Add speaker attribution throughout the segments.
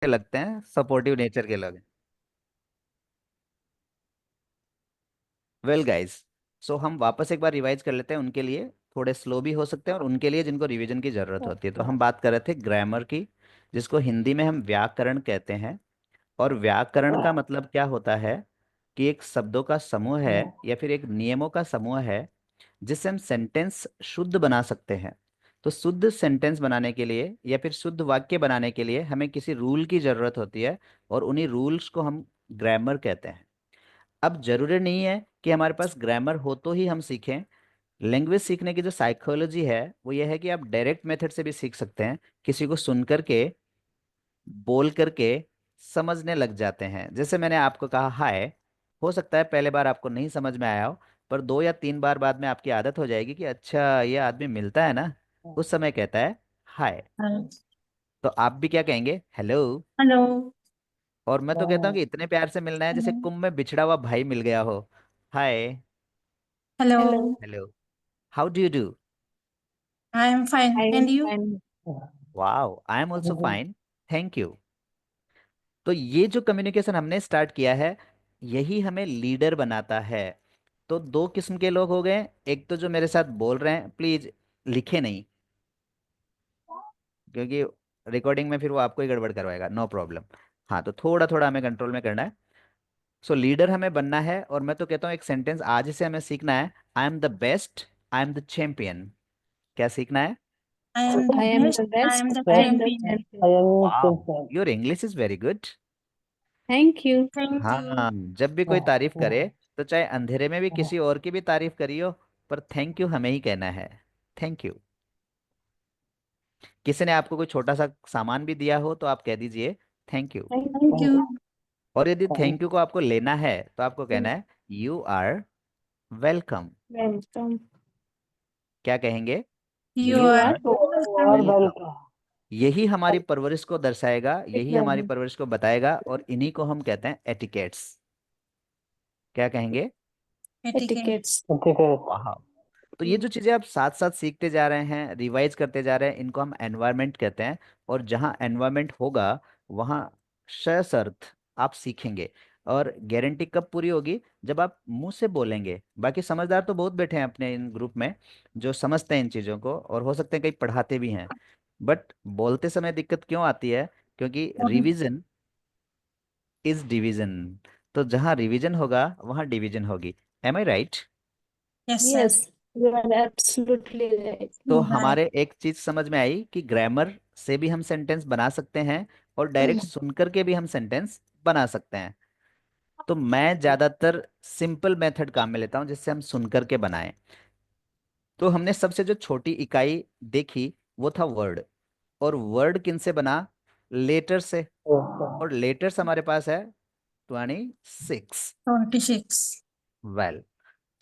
Speaker 1: लगते हैं, supportive nature के लोग। वेल गाइस, सो हम वापस एक बार रिवाइज कर लेते हैं उनके लिए। थोड़े स्लो भी हो सकते हैं और उनके लिए जिनको रिवीजन की ज़रूरत होती है। तो हम बात कर रहे थे ग्रामर की, जिसको हिंदी में हम व्याकरण कहते हैं। और व्याकरण का मतलब क्या होता है कि एक शब्दों का समूह है या फिर एक नियमों का समूह है जिससे हम सेंटेंस शुद्ध बना सकते हैं। तो शुद्ध सेंटेंस बनाने के लिए या फिर शुद्ध वाक्य बनाने के लिए हमें किसी रूल की ज़रूरत होती है, और उन्हीं रूल्स को हम ग्रामर कहते हैं। अब जरूरी नहीं है कि हमारे पास ग्रामर हो तो ही हम सीखें। लैंग्वेज सीखने की जो साइकोलॉजी है वो ये है कि आप डायरेक्ट मेथड से भी सीख सकते हैं। किसी को सुन करके, बोल करके समझने लग जाते हैं। जैसे मैंने आपको कहा हाय, हो सकता है पहले बार आपको नहीं समझ में आया हो, पर 2 या 3 बार बाद में आपकी आदत हो जाएगी कि अच्छा ये आदमी मिलता है ना, उस समय कहता है हाय। तो आप भी क्या कहेंगे? हेलो।
Speaker 2: हेलो।
Speaker 1: और मैं तो कहता हूँ कि इतने प्यार से मिलना है जैसे कुंभ में बिछड़ा हुआ भाई मिल गया हो। Hi.
Speaker 2: Hello.
Speaker 1: Hello. How do you do?
Speaker 2: I am fine and you?
Speaker 1: Wow, I am also fine, thank you. तो ये जो कम्युनिकेशन हमने स्टार्ट किया है, यही हमें लीडर बनाता है। तो दो किस्म के लोग हो गए। एक तो जो मेरे साथ बोल रहे हैं, प्लीज लिखे नहीं, क्योंकि रिकॉर्डिंग में फिर वो आपको ही गड़बड़ करवाएगा। No problem. हाँ, तो थोड़ा थोड़ा हमें कंट्रोल में करना है। सो लीडर हमें बनना है, और मैं तो कहता हूँ एक सेंटेंस आज से हमें सीखना है। I am the best, I am the champion. क्या सीखना है?
Speaker 2: I am the best, I am the champion.
Speaker 1: Wow, your English is very good.
Speaker 2: Thank you.
Speaker 1: हाँ, जब भी कोई तारीफ करे तो चाहे अंधेरे में भी किसी और की भी तारीफ करियो, पर थैंक यू हमें ही कहना है। Thank you. किसी ने आपको कोई छोटा सा सामान भी दिया हो तो आप कह दीजिए थैंक यू।
Speaker 2: Thank you.
Speaker 1: और यदि थैंक यू को आपको लेना है तो आपको कहना है यू आर वेलकम। क्या कहेंगे?
Speaker 2: You
Speaker 1: you
Speaker 2: are
Speaker 1: are
Speaker 2: welcome.
Speaker 1: Welcome. यही हमारी परवरिश को दर्शाएगा, यही हमारी परवरिश को बताएगा, और इन्हीं को हम कहते हैं एटिकेट्स। क्या कहेंगे?
Speaker 2: एटिकेट्स।
Speaker 1: वाह। तो ये जो चीजें आप साथ साथ सीखते जा रहे हैं, रिवाइज करते जा रहे हैं, इनको हम एनवायरनमेंट कहते हैं। और जहाँ एनवायरनमेंट होगा वहाँ सशर्त आप सीखेंगे। और गारंटी कब पूरी होगी? जब आप मुंह से बोलेंगे। बाकी समझदार तो बहुत बैठे हैं अपने इन ग्रुप में, जो समझते हैं इन चीज़ों को, और हो सकते हैं कई पढ़ाते भी हैं। बट बोलते समय दिक्कत क्यों आती है? क्योंकि रिवीजन इज डिवीजन। तो जहाँ रिवीजन होगा वहाँ डिवीजन होगी। M I right?
Speaker 2: Yes sir.
Speaker 1: तो
Speaker 2: बाय।
Speaker 1: हमारे एक चीज समझ में आई कि ग्रामर से भी हम सेंटेंस बना सकते हैं, और डायरेक्ट सुनकर के भी हम सेंटेंस बना सकते हैं। तो मैं ज्यादातर सिंपल मेथड काम में लेता हूँ जिससे हम सुनकर के बनाएं। तो हमने सबसे जो छोटी इकाई देखी वो था वर्ड। और वर्ड किन से बना? लेटर से। और लेटर्स हमारे पास है 26।
Speaker 2: 26।
Speaker 1: Well,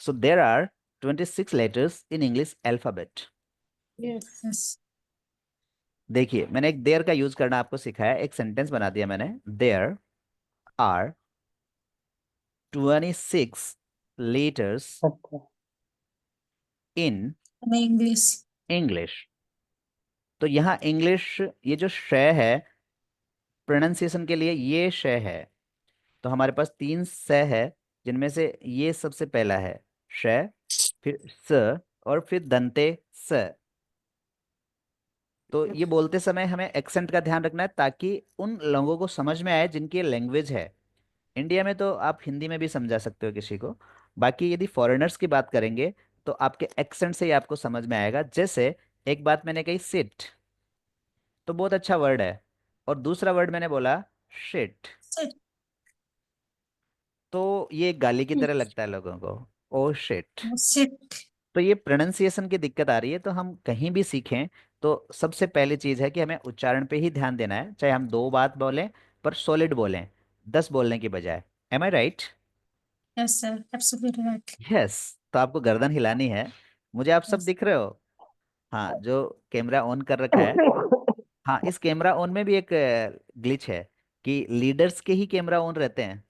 Speaker 1: so there are 26 letters in English alphabet.
Speaker 2: Yes.
Speaker 1: देखिए, मैंने एक देयर का यूज करना आपको सिखाया, एक सेंटेंस बना दिया मैंने। There are 26 letters in
Speaker 2: in English.
Speaker 1: English। तो यहाँ इंग्लिश, ये जो श है, प्रोनाउंसिएशन के लिए ये श है। तो हमारे पास 3 स है, जिनमें से ये सबसे पहला है श, फिर स, और फिर दंते स। तो ये बोलते समय हमें एक्सेंट का ध्यान रखना है, ताकि उन लोगों को समझ में आए जिनकी लैंग्वेज है। इंडिया में तो आप हिंदी में भी समझा सकते हो किसी को। बाकी यदि फॉरेनर्स की बात करेंगे तो आपके एक्सेंट से ही आपको समझ में आएगा। जैसे एक बात मैंने कही सिट, तो बहुत अच्छा वर्ड है। और दूसरा वर्ड मैंने बोला शिट,
Speaker 2: सिट।
Speaker 1: तो ये एक गाली की तरह लगता है लोगों को। Oh shit.
Speaker 2: सिट।
Speaker 1: तो ये प्रोनाउंसिएशन की दिक्कत आ रही है। तो हम कहीं भी सीखें तो सबसे पहली चीज है कि हमें उच्चारण पे ही ध्यान देना है। चाहे हम 2 बात बोलें, पर सॉलिड बोलें, 10 बोलने की बजाय। Am I right?
Speaker 2: Yes sir, absolutely right.
Speaker 1: Yes. तो आपको गर्दन हिलानी है। मुझे आप सब
Speaker 2: यस।
Speaker 1: दिख रहे हो? हाँ, जो कैमरा ऑन कर रखा है। हाँ, इस कैमरा ऑन में भी एक ग्लिच है कि लीडर्स के ही कैमरा ऑन रहते हैं।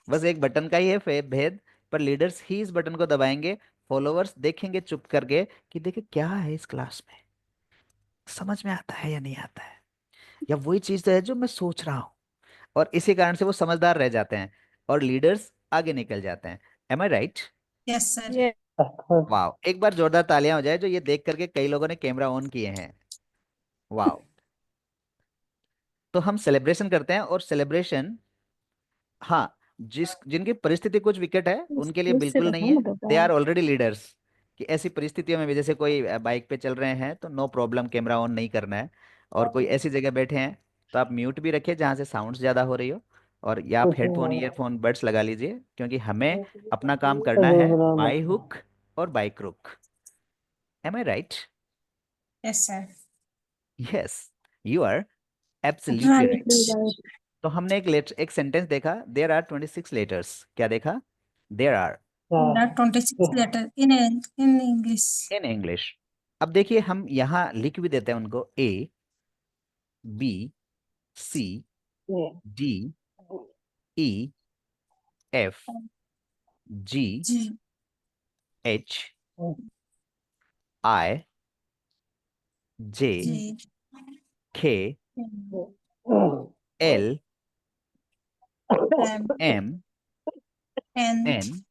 Speaker 1: बस एक बटन का ही है भेद, पर लीडर्स ही इस बटन को दबाएंगे। फॉलोअर्स देखेंगे चुप करके कि देखे क्या है इस क्लास में। समझ में आता है या नहीं आता है? या वही चीज है जो मैं सोच रहा हूँ, और इसी कारण से वो समझदार रह जाते हैं और लीडर्स आगे निकल जाते हैं। Am I right?
Speaker 2: Yes sir.
Speaker 3: Yes, of course.
Speaker 1: वाह, एक बार जोरदार तालियां हो जाए जो ये देख करके कई लोगों ने कैमरा ऑन किए हैं। वाह। तो हम सेलिब्रेशन करते हैं, और सेलिब्रेशन, हाँ, जिनकी परिस्थिति कुछ विकट है उनके लिए
Speaker 3: मुझसे
Speaker 1: बिल्कुल नहीं
Speaker 3: रहो
Speaker 1: है।
Speaker 3: ना
Speaker 1: दे
Speaker 3: बाबा।
Speaker 1: Are already leaders. कि ऐसी परिस्थितियों में भी, जैसे कोई बाइक पे चल रहे हैं तो नो प्रॉब्लम, कैमरा ऑन नहीं करना है। और कोई ऐसी जगह बैठे हैं तो आप म्यूट भी रखिए जहाँ से साउंड ज़्यादा हो रही हो। और या आप हेडफोन, ईयरफोन, बड्स लगा लीजिए, क्योंकि हमें अपना काम करना है बाय हुक और by crook. Am I right?
Speaker 2: Yes sir.
Speaker 1: Yes, you are absolutely right.
Speaker 3: Right.
Speaker 1: तो हमने एक सेंटेंस देखा, देयर आर 26 लेटर्स। क्या देखा? There are
Speaker 2: There are 26 letter in English.
Speaker 1: In English. अब देखिए, हम यहाँ लिख भी देते हैं उनको, A, B, C, D, E, F, G,
Speaker 2: G,
Speaker 1: H, I, J,
Speaker 2: G,
Speaker 1: K, L,
Speaker 2: M,
Speaker 1: M,
Speaker 2: N,
Speaker 1: N,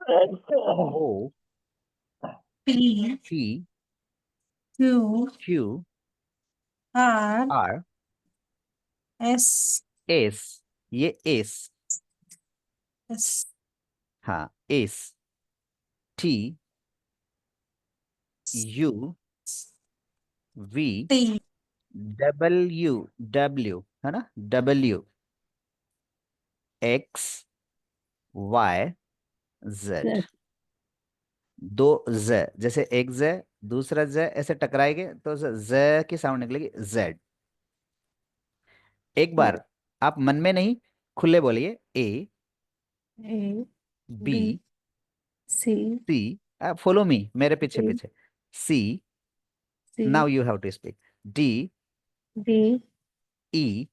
Speaker 1: O,
Speaker 2: P,
Speaker 1: P,
Speaker 2: Q,
Speaker 1: Q,
Speaker 2: R,
Speaker 1: R,
Speaker 2: S,
Speaker 1: S. ये एस,
Speaker 2: S,
Speaker 1: हाँ, S, T, U, V,
Speaker 2: T,
Speaker 1: W, W है ना, W, x, Y, Z. दो ज, जैसे एक ज, दूसरा ज, ऐसे टकराएंगे तो ज की साउंड निकलेगी, जेड। एक बार आप मन में नहीं, खुले बोलिए, A,
Speaker 3: A,
Speaker 1: B,
Speaker 3: B, C,
Speaker 1: C, follow me, मेरे पीछे
Speaker 3: D,
Speaker 1: पीछे, C, now
Speaker 3: C,
Speaker 1: you have to speak, D,
Speaker 3: D,
Speaker 1: E,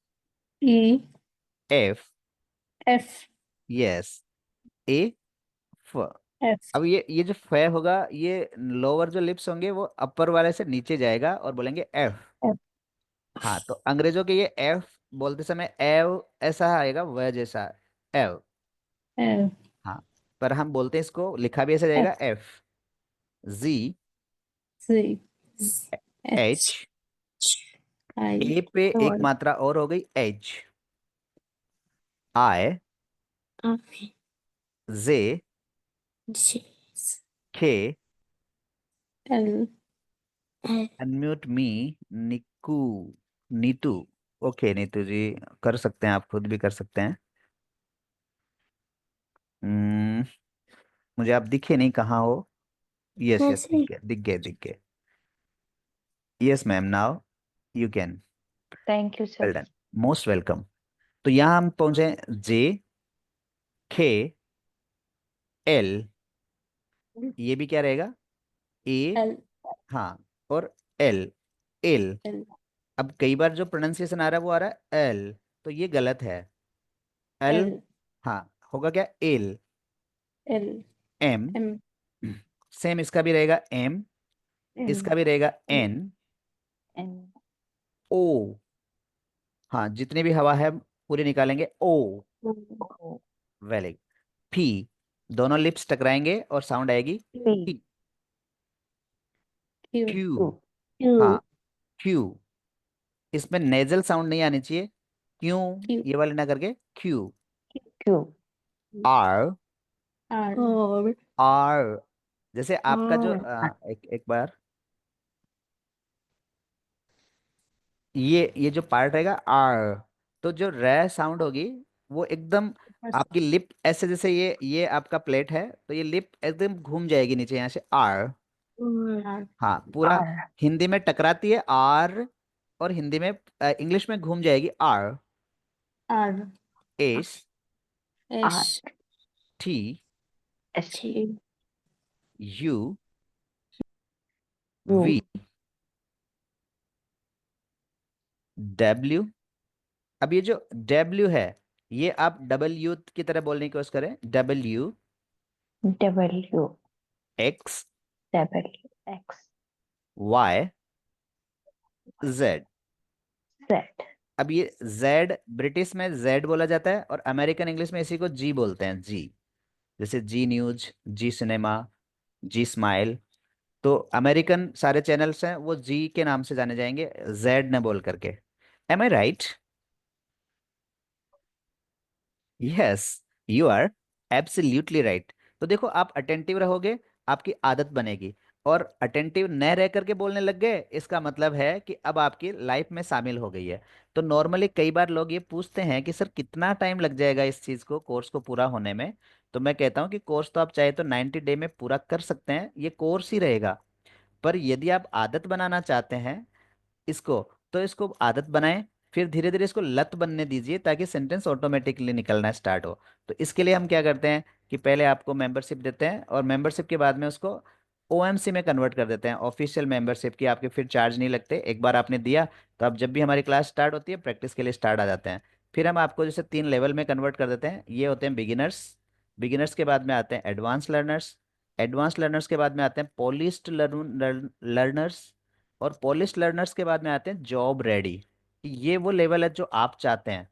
Speaker 3: E,
Speaker 1: F,
Speaker 3: F,
Speaker 1: yes, A, F.
Speaker 3: F,
Speaker 1: अब ये जो फ होगा, ये लोअर जो लिप्स होंगे वो अपर वाले से नीचे जाएगा और बोलेंगे एफ।
Speaker 3: F,
Speaker 1: हाँ, तो अंग्रेजों के ये एफ बोलते समय एव ऐसा आएगा, व जैसा, एव।
Speaker 3: L,
Speaker 1: हाँ, पर हम बोलते हैं, इसको लिखा भी ऐसा
Speaker 3: F,
Speaker 1: जाएगा, F, G,
Speaker 3: C,
Speaker 1: H,
Speaker 3: H, I,
Speaker 1: ए पे एक
Speaker 3: R,
Speaker 1: मात्रा और हो गई, H, I,
Speaker 3: I,
Speaker 1: J,
Speaker 3: J,
Speaker 1: K,
Speaker 3: L, L,
Speaker 1: unmute me, Niku, Nitu. Okay Nitu ji, कर सकते हैं, आप खुद भी कर सकते हैं। हम्म, मुझे आप दिखे नहीं, कहाँ हो? यस यस, दिख
Speaker 3: ऐसे।
Speaker 1: गए, दिख गए, दिख गए। Yes ma'am, now you can.
Speaker 3: Thank you
Speaker 1: well
Speaker 3: sir.
Speaker 1: Done, most welcome. तो यहाँ हम पहुंचे, जे, के, एल, ये भी क्या रहेगा, ए,
Speaker 3: L,
Speaker 1: हाँ, और एल, एल।
Speaker 3: L,
Speaker 1: अब कई बार जो प्रोनाउंसिएशन आ रहा है वो आ रहा है एल, तो ये गलत है। एल,
Speaker 3: L,
Speaker 1: हाँ, होगा क्या, L,
Speaker 3: L,
Speaker 1: M,
Speaker 3: M,
Speaker 1: same इसका भी रहेगा एम,
Speaker 3: M,
Speaker 1: इसका भी रहेगा
Speaker 3: M,
Speaker 1: एन,
Speaker 3: N,
Speaker 1: ओ, हाँ, जितनी भी हवा है पूरी निकालेंगे, ओ,
Speaker 3: O,
Speaker 1: वेरी, पी, दोनों लिप्स टकराएंगे और साउंड आएगी,
Speaker 3: P,
Speaker 1: पी,
Speaker 3: Q,
Speaker 1: क्यू, हाँ,
Speaker 3: Q,
Speaker 1: क्यू। इसमें नेजल साउंड नहीं आनी चाहिए, क्यों,
Speaker 3: Q,
Speaker 1: ये वाले ना करके, Q,
Speaker 3: Q,
Speaker 1: R,
Speaker 3: R,
Speaker 1: R. जैसे आपका जो
Speaker 3: R,
Speaker 1: एक बार, ये जो पार्ट रहेगा, आर, तो जो रे साउंड होगी वो एकदम, आपकी लिप ऐसे, जैसे ये आपका प्लेट है तो ये लिप एकदम घूम जाएगी नीचे यहाँ से, आर।
Speaker 3: R,
Speaker 1: हाँ, पूरा
Speaker 3: R,
Speaker 1: हिंदी में टकराती है आर, और हिंदी में, इंग्लिश में घूम जाएगी, R,
Speaker 3: R,
Speaker 1: S,
Speaker 3: S,
Speaker 1: T,
Speaker 3: S, T,
Speaker 1: U, V,
Speaker 3: U,
Speaker 1: W. अब ये जो डब्ल्यू है, ये आप डबल यू की तरह बोलने की कोशिश करें, W,
Speaker 3: W,
Speaker 1: X,
Speaker 3: W, X,
Speaker 1: Y, Z.
Speaker 3: Z.
Speaker 1: अब ये जेड ब्रिटिश में जेड बोला जाता है और अमेरिकन इंग्लिश में इसी को जी बोलते हैं, जी। जैसे जी न्यूज, जी सिनेमा, जी स्माइल। तो अमेरिकन सारे चैनल्स हैं वो जी के नाम से जाने जाएंगे, जेड न बोल करके। Am I right? Yes, you are absolutely right. तो देखो, आप अटेंटिव रहोगे, आपकी आदत बनेगी। और अटेंटिव न रह करके बोलने लग गए, इसका मतलब है कि अब आपकी लाइफ में शामिल हो गई है। तो नॉर्मली कई बार लोग ये पूछते हैं कि सर कितना टाइम लग जाएगा इस चीज़ को, कोर्स को पूरा होने में। तो मैं कहता हूँ कि कोर्स तो आप चाहे तो 90 डे में पूरा कर सकते हैं, ये कोर्स ही रहेगा। पर यदि आप आदत बनाना चाहते हैं इसको, तो इसको आदत बनाएं, फिर धीरे धीरे इसको लत बनने दीजिए ताकि सेंटेंस ऑटोमेटिकली निकलना स्टार्ट हो। तो इसके लिए हम क्या करते हैं कि पहले आपको मेंबरशिप देते हैं और मेंबरशिप के बाद में उसको ओएमसी में कन्वर्ट कर देते हैं, ऑफिशियल मेंबरशिप की। आपके फिर चार्ज नहीं लगते, एक बार आपने दिया तो आप जब भी हमारी क्लास स्टार्ट होती है प्रैक्टिस के लिए स्टार्ट आ जाते हैं। फिर हम आपको जैसे 3 लेवल में कन्वर्ट कर देते हैं। ये होते हैं बिगिनर्स, बिगिनर्स के बाद में आते हैं एडवांस लर्नर्स, एडवांस लर्नर्स के बाद में आते हैं पॉलिश्ड लर्नर्स, और पॉलिश लर्नर्स के बाद में आते हैं जॉब रेडी। ये वो लेवल है जो आप चाहते हैं।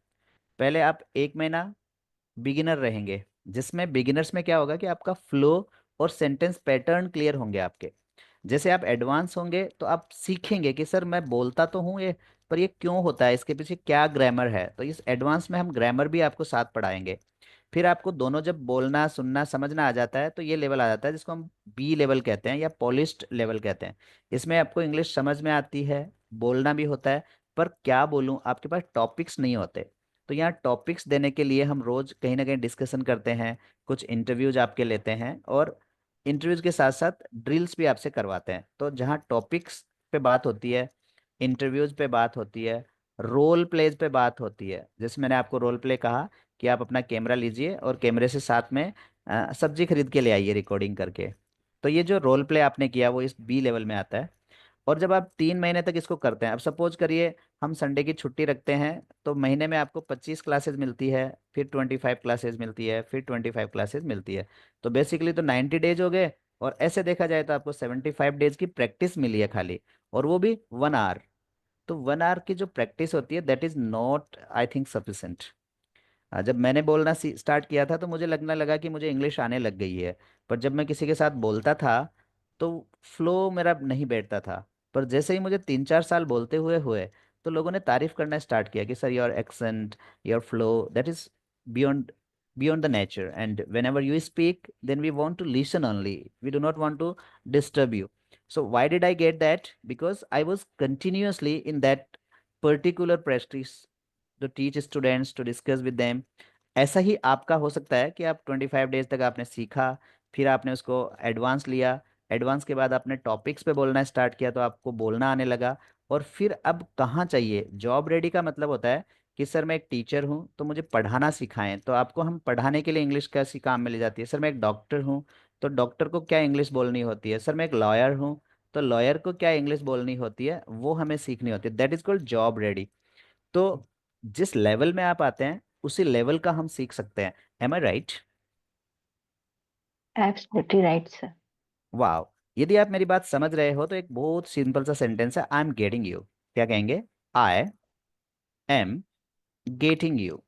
Speaker 1: पहले आप 1 महीना बिगिनर रहेंगे, जिसमें बिगिनर्स में क्या होगा कि आपका फ्लो और सेंटेंस पैटर्न क्लियर होंगे आपके। जैसे आप एडवांस होंगे तो आप सीखेंगे कि सर मैं बोलता तो हूँ ये, पर ये क्यों होता है, इसके पीछे क्या ग्रामर है। तो इस एडवांस में हम ग्रामर भी आपको साथ पढ़ाएंगे। फिर आपको दोनों जब बोलना सुनना समझना आ जाता है तो ये लेवल आ जाता है जिसको हम बी लेवल कहते हैं या पॉलिश्ड लेवल कहते हैं। इसमें आपको इंग्लिश समझ में आती है, बोलना भी होता है, पर क्या बोलूं, आपके पास टॉपिक्स नहीं होते। तो यहाँ टॉपिक्स देने के लिए हम रोज कहीं ना कहीं डिस्कशन करते हैं, कुछ इंटरव्यूज आपके लेते हैं, और इंटरव्यूज के साथ साथ ड्रिल्स भी आपसे करवाते हैं। तो जहाँ टॉपिक्स पे बात होती है, इंटरव्यूज पे बात होती है, रोल प्लेज पे बात होती है। जैसे मैंने आपको रोल प्ले कहा कि आप अपना कैमरा लीजिए और कैमरे से साथ में सब्जी खरीद के ले आइए रिकॉर्डिंग करके। तो ये जो रोल प्ले आपने किया वो इस बी लेवल में आता है। और जब आप 3 महीने तक इसको करते हैं, अब सपोज करिए हम संडे की छुट्टी रखते हैं, तो महीने में आपको 25 क्लासेस मिलती है, फिर 25 क्लासेस मिलती है, फिर 25 क्लासेस मिलती है। तो बेसिकली तो 90 डेज हो गए। और ऐसे देखा जाए तो आपको 75 डेज की प्रैक्टिस मिली है खाली, और वो भी 1 आवर। तो 1 आवर की जो प्रैक्टिस होती है that is not I think sufficient. जब मैंने बोलना स्टार्ट किया था तो मुझे लगने लगा कि मुझे इंग्लिश आने लग गई है। पर जब मैं किसी के साथ बोलता था तो फ्लो मेरा नहीं बैठता था। पर जैसे ही मुझे 3 4 साल बोलते हुए हुए, तो लोगों ने तारीफ करना स्टार्ट किया कि sir your accent, your flow, that is beyond beyond the nature, and whenever you speak then we want to listen only, we do not want to disturb you. So why did I get that? Because I was continuously in that particular practice to teach students, to discuss with them. ऐसा ही आपका हो सकता है कि आप 25 days तक आपने सीखा, फिर आपने उसको एडवांस लिया, एडवांस के बाद आपने टॉपिक्स पे बोलना स्टार्ट किया तो आपको बोलना आने लगा। और फिर अब कहाँ चाहिए, जॉब रेडी का मतलब होता है कि सर मैं एक टीचर हूँ तो मुझे पढ़ाना सिखाएं, तो आपको हम पढ़ाने के लिए इंग्लिश कैसी काम में ले जाती है। सर मैं एक डॉक्टर हूँ, तो डॉक्टर को क्या इंग्लिश बोलनी होती है। सर मैं एक लॉयर हूँ, तो लॉयर को क्या इंग्लिश बोलनी होती है, वो हमें सीखनी होती है। That is called job ready. तो जिस लेवल में आप आते हैं उसी लेवल का हम सीख सकते हैं। Am I right?
Speaker 3: Absolutely right, sir.
Speaker 1: वाह। यदि आप मेरी बात समझ रहे हो तो एक बहुत सिंपल सा सेंटेंस है, आई एम गेटिंग यू। क्या कहेंगे? आई एम गेटिंग यू।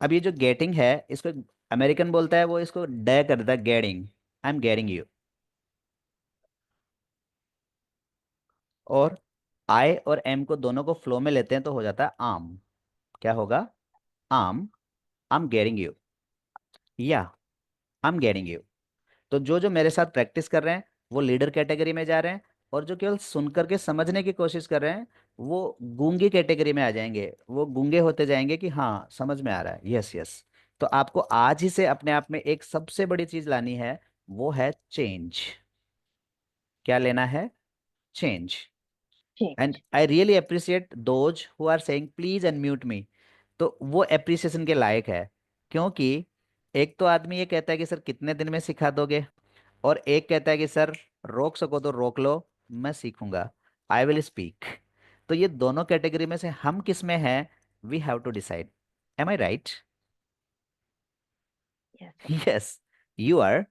Speaker 1: अब ये जो गेटिंग है, इसको अमेरिकन बोलता है, वो इसको डे कर देता है, getting. I am getting you. और आई और एम को दोनों को फ्लो में लेते हैं तो हो जाता है आम। क्या होगा? आम, आई एम गेटिंग यू, या आई एम गेटिंग यू। तो जो जो मेरे साथ प्रैक्टिस कर रहे हैं वो लीडर कैटेगरी में जा रहे हैं, और जो केवल सुन करके समझने की कोशिश कर रहे हैं वो गूंगी कैटेगरी में आ जाएंगे, वो गूंगे होते जाएंगे कि हाँ समझ में आ रहा है, यस यस। तो आपको आज ही से अपने आप में एक सबसे बड़ी चीज लानी है, वो है चेंज। क्या लेना है? Change. And
Speaker 3: Change.
Speaker 1: I really appreciate those who are saying please unmute me. तो वो एप्रिसिएशन के लायक है, क्योंकि एक तो आदमी ये कहता है कि सर कितने दिन में सिखा दोगे, और एक कहता है कि सर रोक सको तो रोक लो, मैं सीखूंगा, आई विल स्पीक। तो ये दोनों कैटेगरी में से हम किस में हैं, we have to decide. Am I right?
Speaker 3: Yes, sir.
Speaker 1: Yes, you are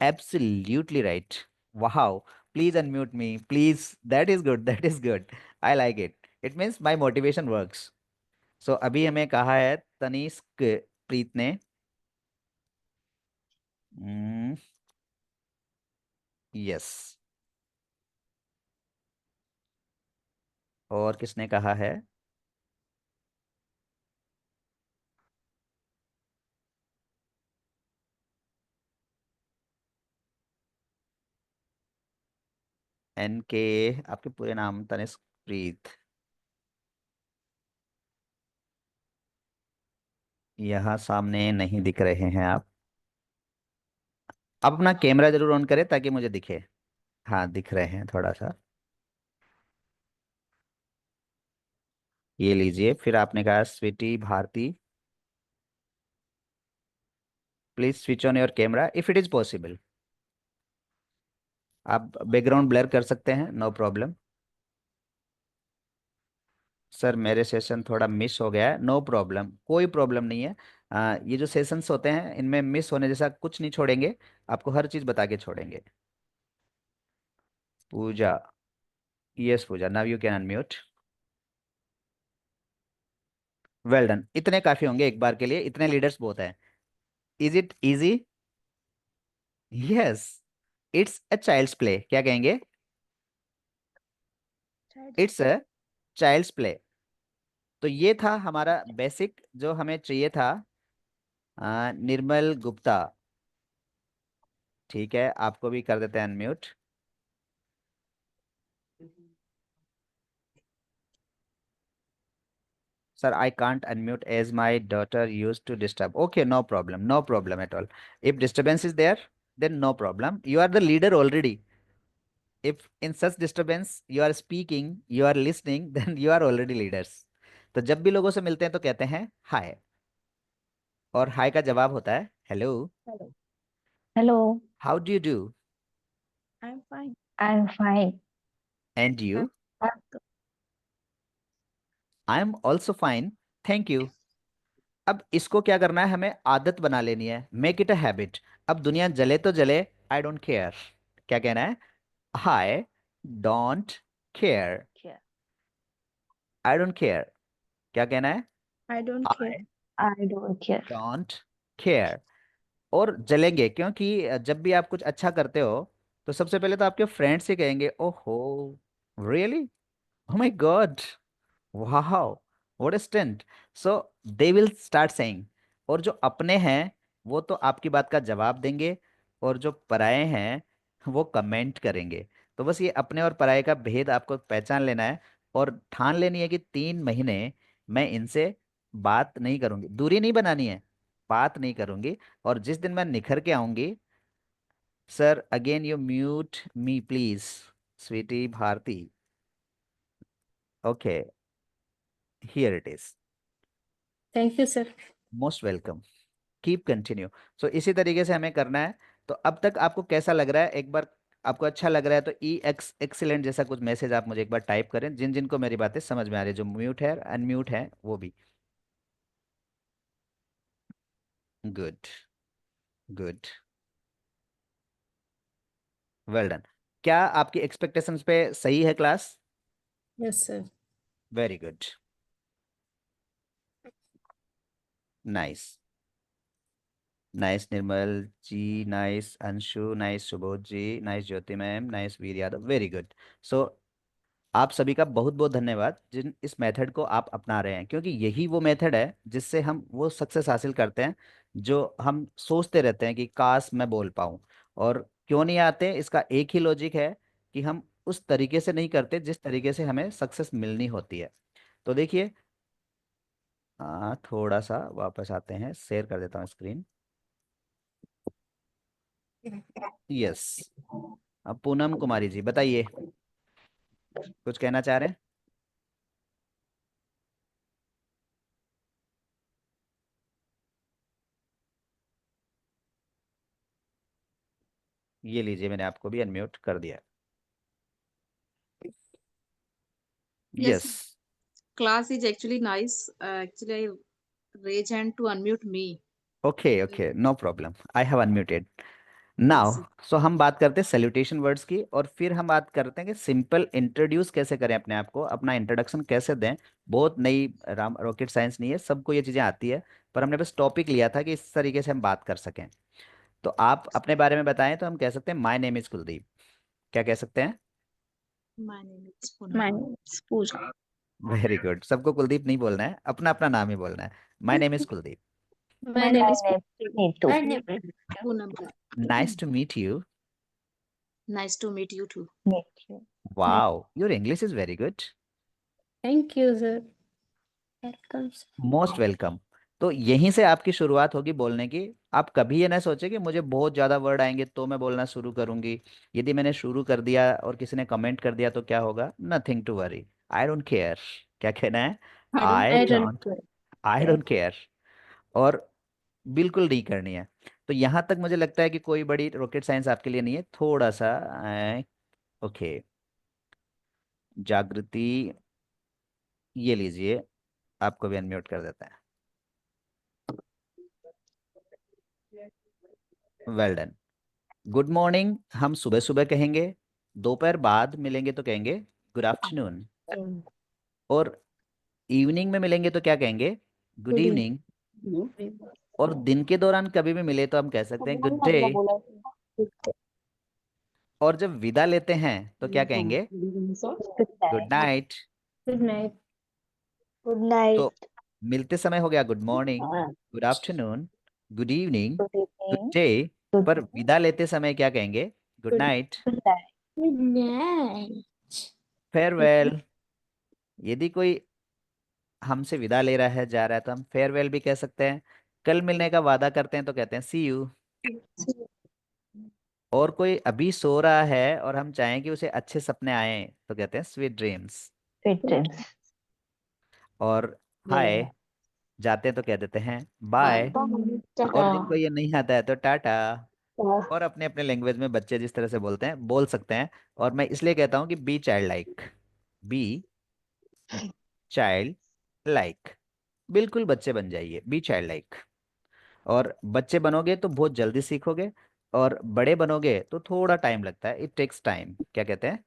Speaker 1: absolutely right. वाह, Please unmute me. Please. That is good. That is good. I like it. It means my motivation works. So अभी हमें कहा है तनिष्क प्रीत ने yes, और किसने कहा है? NK, आपके पूरे नाम तनिष्क प्रीत, यहाँ सामने नहीं दिख रहे हैं आप अपना कैमरा जरूर ऑन करें ताकि मुझे दिखे। हाँ, दिख रहे हैं थोड़ा सा। ये लीजिए। फिर आपने कहा Sweety Bharti, please switch on your camera if it is possible. आप बैकग्राउंड ब्लर कर सकते हैं, नो प्रॉब्लम। सर मेरे सेशन थोड़ा मिस हो गया है, नो प्रॉब्लम, कोई प्रॉब्लम नहीं है। ये जो सेशंस होते हैं इनमें मिस होने जैसा कुछ नहीं छोड़ेंगे, आपको हर चीज़ बता के छोड़ेंगे। Pooja, yes Pooja, now you can unmute. Well done, इतने काफ़ी होंगे एक बार के लिए, इतने लीडर्स बहुत हैं। Is it easy? Yes, it's a child's play, क्या कहेंगे? It's a child's play. तो ये था हमारा बेसिक जो हमें चाहिए था। निर्मल गुप्ता, ठीक है, आपको भी कर देते हैं unmute. Sir I can't unmute as my daughter use to disturb. Okay, no problem, no problem at all. If disturbance is there then no problem, you are the leader already. If in such disturbance you are speaking, you are listening, then you are already leaders. तो जब भी लोगों से मिलते हैं तो कहते हैं हाय, और हाय का जवाब होता है hello.
Speaker 3: Hello. Hello.
Speaker 1: How do you do?
Speaker 3: I'm fine. I'm fine.
Speaker 1: And you?
Speaker 3: I'm
Speaker 1: I am also fine, thank you. अब इसको क्या करना है, हमें आदत बना लेनी है, मेक इट अ हैबिट। अब दुनिया जले तो जले, आई डोंट केयर। क्या कहना है? आई don't care.
Speaker 3: care.
Speaker 1: I don't care, क्या कहना है?
Speaker 3: I don't care.
Speaker 1: I
Speaker 3: I don't care.
Speaker 1: Don't care. और जलेंगे क्योंकि जब भी आप कुछ अच्छा करते हो तो सबसे पहले तो आपके फ्रेंड्स ही कहेंगे ओहो, really, oh my god, wow, what a stunt। so they will start saying। और जो अपने हैं वो तो आपकी बात का जवाब देंगे, और जो पराये हैं वो कमेंट करेंगे। तो बस ये अपने और पराये का भेद आपको पहचान लेना है, और ठान लेनी है कि 3 महीने मैं इनसे बात नहीं करूंगी, दूरी नहीं बनानी है, बात नहीं करूंगी। और जिस दिन मैं निखर के आऊंगी, sir again you mute me please, Sweety Bharti. Okay, here it is.
Speaker 2: Thank you, sir.
Speaker 1: Most welcome, keep continue. So इसी तरीके से हमें करना है। तो अब तक आपको कैसा लग रहा है? एक बार आपको अच्छा लग रहा है तो एक्सीलेंट जैसा कुछ मैसेज आप मुझे एक बार टाइप करें, जिन जिनको मेरी बातें समझ में आ रही है, जो म्यूट है अनम्यूट है वो भी। Good, good, well done. क्या आपकी एक्सपेक्टेशंस पे सही है class?
Speaker 2: Yes, sir.
Speaker 1: Very good, nice, nice Nirmal ji, nice Anshu, nice Subodh ji, nice Jyoti ma'am, nice Veer Yadav, very good. So आप सभी का बहुत बहुत धन्यवाद जिन इस मेथड को आप अपना रहे हैं, क्योंकि यही वो मेथड है जिससे हम वो सक्सेस हासिल करते हैं जो हम सोचते रहते हैं कि काश मैं बोल पाऊँ। और क्यों नहीं आते, इसका एक ही लॉजिक है कि हम उस तरीके से नहीं करते जिस तरीके से हमें सक्सेस मिलनी होती है। तो देखिए, थोड़ा सा वापस आते हैं, शेयर कर देता हूँ स्क्रीन। यस, अब पूनम कुमारी जी बताइए, कुछ कहना चाह रहे हैं? ये लीजिए, मैंने आपको भी अनम्यूट कर दिया।
Speaker 4: Yes,
Speaker 1: yes,
Speaker 4: class is actually nice. Actually, I raise hand to unmute me.
Speaker 1: Okay okay, no problem, I have unmuted. Now
Speaker 4: Yes.
Speaker 1: So हम बात करते हैं सैल्यूटेशन वर्ड्स की, और फिर हम बात करते हैं कि सिंपल इंट्रोड्यूस कैसे करें अपने आप को, अपना इंट्रोडक्शन कैसे दें। बहुत नई राम रॉकेट साइंस नहीं है, सबको ये चीज़ें आती है, पर हमने बस टॉपिक लिया था कि इस तरीके से हम बात कर सकें। तो आप अपने बारे में बताएं, तो हम कह सकते हैं माय नेम इज कुलदीप। क्या कह सकते हैं?
Speaker 4: My name is Poonam.
Speaker 3: My name is Pooja.
Speaker 1: Very good. सबको कुलदीप नहीं बोलना है, अपना अपना नाम ही बोलना है। My name is Kuldeep.
Speaker 3: My name is Neetu.
Speaker 2: My name is
Speaker 4: Poonam.
Speaker 1: Nice to meet you.
Speaker 4: Nice to meet you too.
Speaker 3: Neetu.
Speaker 1: Wow, your English is very good.
Speaker 2: Thank you, sir. Welcome, sir.
Speaker 1: Most welcome. तो यहीं से आपकी शुरुआत होगी बोलने की। आप कभी ये ना सोचे कि मुझे बहुत ज़्यादा वर्ड आएंगे तो मैं बोलना शुरू करूंगी। यदि मैंने शुरू कर दिया और किसी ने कमेंट कर दिया तो क्या होगा? Nothing to worry. I don't care. क्या कहना है?
Speaker 4: I don't
Speaker 1: I
Speaker 2: I
Speaker 4: care.
Speaker 2: don't
Speaker 1: don't
Speaker 2: care.
Speaker 1: I don't care. और बिल्कुल नहीं करनी है। तो यहाँ तक मुझे लगता है कि कोई बड़ी रॉकेट साइंस आपके लिए नहीं है। थोड़ा सा ओके, जागृति, ये लीजिए, आपको भी अनम्यूट कर देता है। Well done. गुड मॉर्निंग हम सुबह सुबह कहेंगे, दोपहर बाद मिलेंगे तो कहेंगे गुड आफ्टरनून, और इवनिंग में मिलेंगे तो क्या कहेंगे? Good
Speaker 2: Good evening.
Speaker 1: इवनिंग। और दिन के दौरान कभी भी मिले तो हम कह सकते हैं गुड डे। और जब विदा लेते हैं तो क्या कहेंगे? Good night.
Speaker 2: Good night.
Speaker 3: Good night.
Speaker 1: तो मिलते समय हो गया good morning,
Speaker 3: Good
Speaker 1: good afternoon, good evening, good
Speaker 3: evening.
Speaker 1: Day.
Speaker 3: Good
Speaker 1: पर विदा लेते समय क्या कहेंगे? Good
Speaker 2: Good
Speaker 1: night,
Speaker 3: night.
Speaker 2: Good night.
Speaker 1: Farewell. यदि कोई हमसे विदा ले रहा है, जा रहा है, तो हम फेयरवेल भी कह सकते हैं। कल मिलने का वादा करते हैं तो कहते हैं सी यू। और कोई अभी सो रहा है और हम चाहें कि उसे अच्छे सपने आए तो कहते हैं स्वीट ड्रीम्स।
Speaker 3: Sweet dreams.
Speaker 1: और हाय जाते हैं तो कह देते हैं बाय। और जिनको ये नहीं आता है तो टाटा। और अपने अपने लैंग्वेज में बच्चे जिस तरह से बोलते हैं बोल सकते हैं। और मैं इसलिए कहता हूँ कि B child like. B child like. बिल्कुल बच्चे बन जाइए, बी चाइल्ड लाइक। और बच्चे बनोगे तो बहुत जल्दी सीखोगे, और बड़े बनोगे तो थोड़ा टाइम लगता है। It takes time. क्या कहते हैं?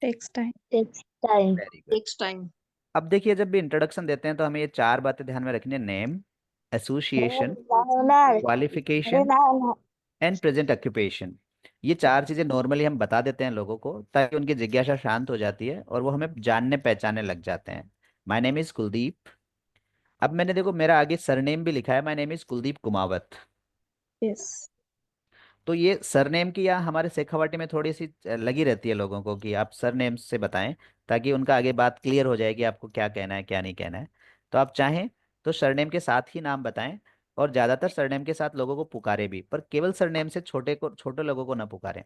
Speaker 2: Takes time.
Speaker 3: Takes time.
Speaker 1: Very good.
Speaker 4: Takes time.
Speaker 1: अब देखिए, जब भी इंट्रोडक्शन देते हैं तो हमें ये चार बातें ध्यान में रखनी है: name, association, qualification and present occupation. ये चार चीजें नॉर्मली हम बता देते हैं लोगों को, ताकि उनकी जिज्ञासा शांत हो जाती है और वो हमें जानने पहचानने लग जाते हैं। My name is Kuldeep. अब मैंने देखो मेरा आगे सरनेम भी लिखा है, my name is Kuldeep Kumawat.
Speaker 2: Yes.
Speaker 1: तो ये सरनेम की, या हमारे शेखावाटी में थोड़ी सी लगी रहती है लोगों को कि आप सरनेम से बताएं, ताकि उनका आगे बात क्लियर हो जाए कि आपको क्या कहना है क्या नहीं कहना है। तो आप चाहें तो सरनेम के साथ ही नाम बताएं, और ज़्यादातर सरनेम के साथ लोगों को पुकारे भी, पर केवल सरनेम से छोटे लोगों को ना पुकारें।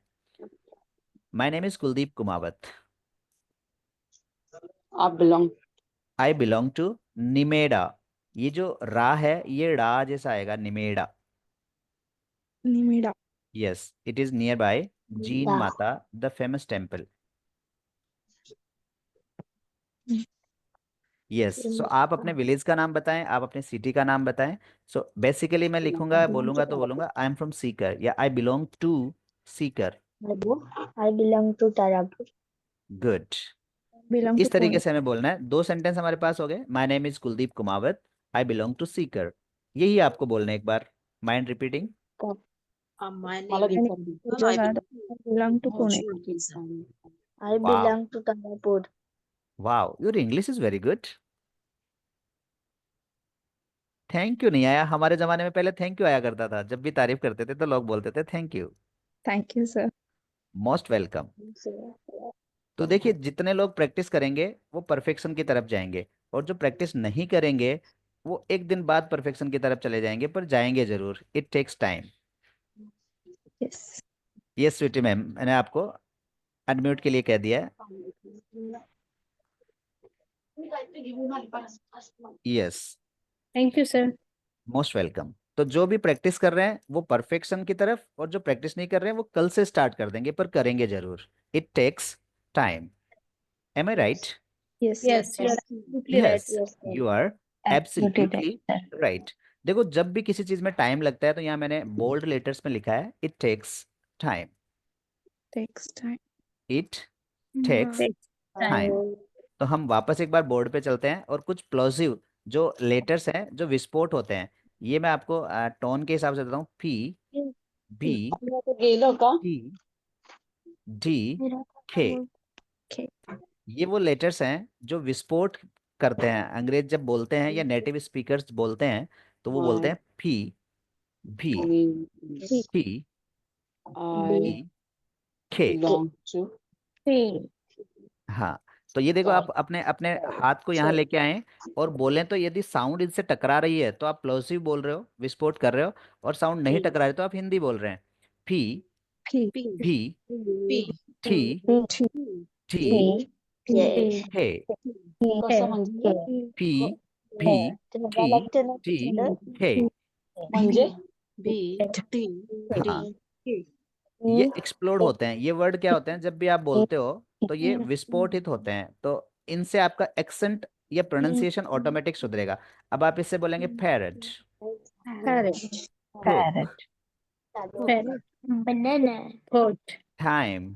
Speaker 1: My name is Kuldeep Kumawat.
Speaker 5: आप belong
Speaker 1: I belong to Nimeda. ये जो रा है ये डा जैसा आएगा, Nimeda.
Speaker 2: Nimida.
Speaker 1: Yes, it is near by Jeen Mata, the famous temple. Yes, so आप अपने विलेज का नाम बताएं, आप अपने सिटी का नाम बताएं। सो बेसिकली मैं लिखूंगा, बोलूंगा तो बोलूंगा आई एम फ्रॉम सीकर, या I belong to Sikar.
Speaker 3: I belong to Tarapur.
Speaker 1: Good. तो
Speaker 2: Belong to
Speaker 1: इस तरीके
Speaker 2: Pune.
Speaker 1: से हमें बोलना है। दो सेंटेंस हमारे पास हो गए। My name is Kuldeep Kumawat, I belong to Sikar. यही आपको बोलना है एक बार। Mind repeating.
Speaker 4: My name
Speaker 5: मला
Speaker 4: is
Speaker 5: दिसत
Speaker 4: Pooja. I
Speaker 2: Belong to Pune.
Speaker 3: I
Speaker 1: वाह,
Speaker 3: belong to Tarapur.
Speaker 1: वाह, your English is very good. Thank you नहीं आया। हमारे जमाने में पहले थैंक यू आया करता था, जब भी तारीफ करते थे तो लोग बोलते थे thank you.
Speaker 2: Thank you, sir.
Speaker 1: Most welcome. तो देखिए, जितने लोग प्रैक्टिस करेंगे वो परफेक्शन की तरफ जाएंगे, और जो प्रैक्टिस नहीं करेंगे वो एक दिन बाद परफेक्शन की तरफ चले जाएंगे, पर जाएंगे जरूर। It takes time.
Speaker 2: Yes.
Speaker 1: ये स्वीटी मैम, मैंने आपको अनम्यूट के लिए कह दिया है। Yes,
Speaker 2: Thank you, sir.
Speaker 1: Most welcome. तो जो भी प्रैक्टिस कर रहे हैं वो परफेक्शन की तरफ, और जो प्रैक्टिस नहीं कर रहे हैं वो कल से स्टार्ट कर देंगे, पर करेंगे जरूर। It takes time. Am I right?
Speaker 2: Yes.
Speaker 3: Yes,
Speaker 2: You're
Speaker 3: yes.
Speaker 2: absolutely right.
Speaker 1: Yes,
Speaker 3: Yes, yes.
Speaker 1: You are
Speaker 3: Absolutely right,
Speaker 1: absolutely
Speaker 3: sir.
Speaker 1: Right. देखो जब भी किसी चीज में टाइम लगता है तो यहाँ मैंने बोल्ड लेटर्स में लिखा है it takes time.
Speaker 4: Takes time.
Speaker 1: It takes
Speaker 2: takes time.
Speaker 1: Time. तो हम वापस एक बार बोर्ड पे चलते हैं और कुछ प्लोजिव जो लेटर्स हैं जो विस्फोट होते हैं, ये मैं आपको टोन के हिसाब से देता हूँ। पी, बी,
Speaker 5: गेलो का
Speaker 1: टी, डी, के।
Speaker 4: Okay.
Speaker 1: ये वो लेटर्स हैं जो विस्फोट करते हैं। अंग्रेज जब बोलते हैं या नेटिव स्पीकर्स बोलते हैं तो वो बोलते हैं पी, भी, टी,
Speaker 5: I
Speaker 1: ई, के।
Speaker 5: belong to
Speaker 1: हाँ, तो ये देखो आप अपने अपने हाथ को यहाँ लेके आए और बोलें तो यदि साउंड इनसे टकरा रही है तो आप प्लोसिव बोल रहे हो, विस्फोट कर रहे हो, और साउंड नहीं टकरा रही तो आप हिंदी बोल रहे हैं। P,
Speaker 4: P.
Speaker 1: भी,
Speaker 4: P.
Speaker 1: T,
Speaker 4: T.
Speaker 1: टी, हे।
Speaker 5: कसं म्हणजे
Speaker 1: पी, भी, टी, टी, हे।
Speaker 5: म्हणजे
Speaker 4: B. T.
Speaker 1: हाँ,
Speaker 4: D. K.
Speaker 1: ये एक्सप्लोड होते हैं। ये वर्ड क्या होते हैं, जब भी आप बोलते हो तो ये विस्फोटित होते हैं, तो इनसे आपका एक्सेंट या प्रोनाउंसिएशन ऑटोमेटिक सुधरेगा। अब आप इससे बोलेंगे parrot,
Speaker 4: Parrot.
Speaker 1: Book,
Speaker 2: Parrot.
Speaker 3: banana
Speaker 2: Goat.
Speaker 1: Time,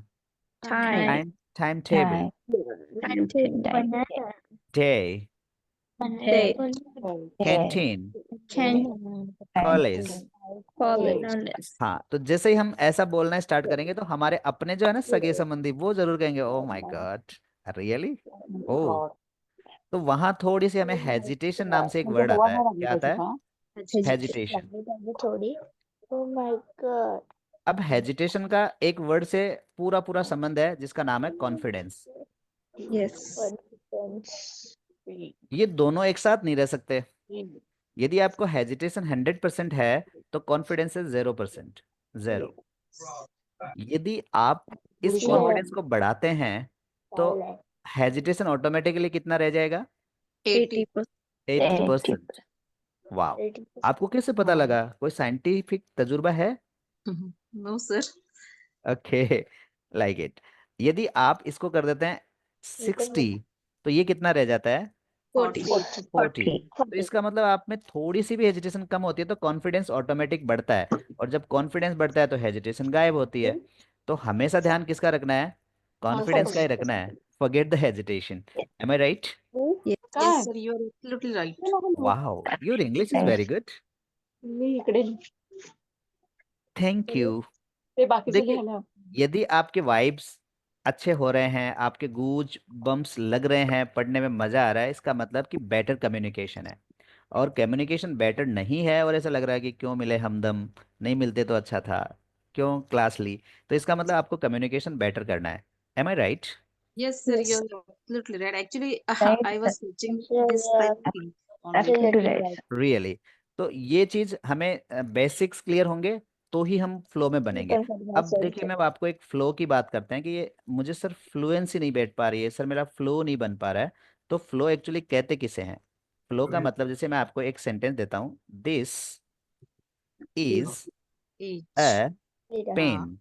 Speaker 2: Time.
Speaker 1: Time, time table,
Speaker 2: Timetable.
Speaker 3: banana
Speaker 1: day,
Speaker 2: Day.
Speaker 1: Canteen,
Speaker 2: Can.
Speaker 1: College.
Speaker 2: Knowledge.
Speaker 1: हाँ, तो जैसे ही हम ऐसा बोलना स्टार्ट करेंगे तो हमारे अपने जो है ना सगे संबंधी वो जरूर कहेंगे ओ माय गॉड, रियली, ओ। तो वहां थोड़ी सी हमें हेजिटेशन नाम से एक
Speaker 5: म्हणजे
Speaker 1: वर्ड
Speaker 5: हवा
Speaker 1: आता है।
Speaker 5: नाही लागली
Speaker 1: क्या आता
Speaker 5: त्याची
Speaker 1: है?
Speaker 5: का
Speaker 1: हेजिटेशन।
Speaker 3: लागली पाहिजे थोडी oh my god
Speaker 1: अब हेजिटेशन का एक वर्ड से पूरा पूरा संबंध है जिसका नाम है कॉन्फिडेंस।
Speaker 4: Yes.
Speaker 1: ये दोनों एक साथ नहीं रह सकते। यदि आपको हेजिटेशन 100% है तो कॉन्फिडेंस है 0%, जीरो। यदि आप इस कॉन्फिडेंस को बढ़ाते हैं तो हेजिटेशन ऑटोमेटिकली कितना रह जाएगा?
Speaker 4: 80.
Speaker 1: 80%। वाह, आपको कैसे पता लगा? कोई साइंटिफिक तजुर्बा है?
Speaker 4: No, sir.
Speaker 1: Okay, like it. यदि आप इसको कर देते हैं 60 तो ये कितना रह जाता है?
Speaker 4: 40.
Speaker 1: 40। तो इसका मतलब आप में थोड़ी सी भी हेजिटेशन कम होती है तो कॉन्फिडेंस ऑटोमेटिक बढ़ता है, और जब कॉन्फिडेंस बढ़ता है तो हेजिटेशन गायब होती है। तो हमेशा ध्यान किसका रखना है? कॉन्फिडेंस का ही रखना है। Forget the hesitation. Am I right?
Speaker 4: Yes,
Speaker 5: काय
Speaker 4: yes, sir. You are absolutely right.
Speaker 1: Wow, your English is very good.
Speaker 5: मी इकडे
Speaker 1: थैंक यू।
Speaker 5: ते बाकीचे
Speaker 1: देखिए,
Speaker 5: घ्यायला
Speaker 1: यदि आपके वाइब्स अच्छे हो रहे हैं, आपके गूज बम्प्स लग रहे हैं, पढ़ने में मजा आ रहा है, इसका मतलब कि बेटर कम्युनिकेशन है। और कम्युनिकेशन बेटर नहीं है और ऐसा लग रहा है कि क्यों मिले हमदम, नहीं मिलते तो अच्छा था, क्यों क्लास ली, तो इसका मतलब आपको कम्युनिकेशन बेटर करना है। Am I right?
Speaker 4: Yes, sir. You are absolutely right. Actually, I was searching this type of thing only.
Speaker 1: Really. तो ये चीज हमें बेसिक्स क्लियर होंगे तो ही हम फ्लो में बनेंगे। अब देखिए, मैं आपको एक फ्लो की बात करते हैं कि ये मुझे सर फ्लुएंसी नहीं बैठ पा रही है, सर मेरा फ्लो नहीं बन पा रहा है। तो फ्लो एक्चुअली कहते किसे हैं? फ्लो का मतलब, जैसे मैं आपको एक सेंटेंस देता हूँ, this is
Speaker 4: Each.
Speaker 1: A pen.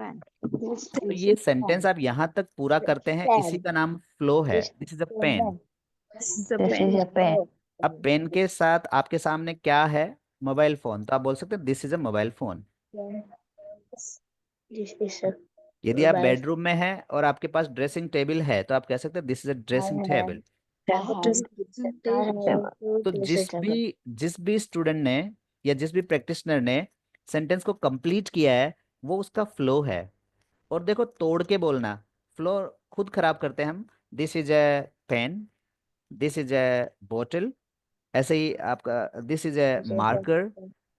Speaker 4: Pen.
Speaker 1: तो ये सेंटेंस आप यहाँ तक पूरा करते हैं, इसी का नाम फ्लो है। This is a pen.
Speaker 4: This is a pen.
Speaker 1: अब पेन के साथ आपके सामने क्या है? Mobile phone. तो आप बोल सकते हैं this is a mobile phone.
Speaker 3: this is a
Speaker 1: यदि आप बेडरूम में हैं और आपके पास ड्रेसिंग टेबल है तो आप कह सकते हैं this is a dressing table.
Speaker 4: Dressing table.
Speaker 1: तो जिस भी स्टूडेंट ने या जिस भी प्रैक्टिशनर ने सेंटेंस को कंप्लीट किया है वो उसका फ्लो है। और देखो, तोड़ के बोलना, फ्लो खुद खराब करते हैं हम। This is a pen, this is a बोतल, ऐसे ही आपका this is a marker,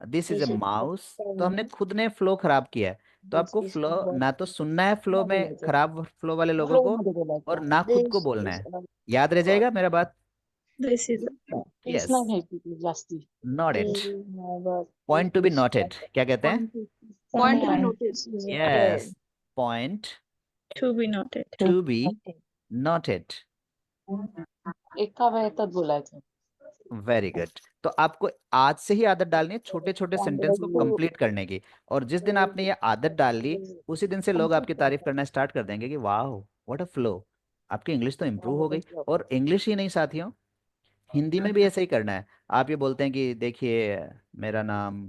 Speaker 1: this is a mouse. तो हमने खुद ने फ्लो खराब किया है। तो आपको फ्लो ना तो सुनना है फ्लो में खराब फ्लो वाले लोगों
Speaker 5: फ्लो
Speaker 1: को,
Speaker 5: मध्ये बोलायचं
Speaker 1: और ना खुद को बोलना है। याद रह जाएगा मेरा बात?
Speaker 2: This is
Speaker 5: टेन्स
Speaker 1: यस,
Speaker 5: नाही घ्यायची ती जास्ती
Speaker 1: note it, point to be noted, क्या कहते हैं?
Speaker 4: Point to be noted.
Speaker 1: Yes, point
Speaker 2: to be noted.
Speaker 1: To be noted.
Speaker 5: एका वेळेतच बोलायचं
Speaker 1: वेरी गुड। तो आपको आज से ही आदत डालनी है छोटे छोटे सेंटेंस को कंप्लीट करने की, और जिस दिन आपने ये आदत डाल ली उसी दिन से लोग आपकी तारीफ करना स्टार्ट कर देंगे कि वाह व्हाट अ फ्लो, आपकी इंग्लिश तो इम्प्रूव हो गई। और इंग्लिश ही नहीं साथियों, हिंदी में भी ऐसे ही करना है। आप ये बोलते हैं कि देखिए मेरा नाम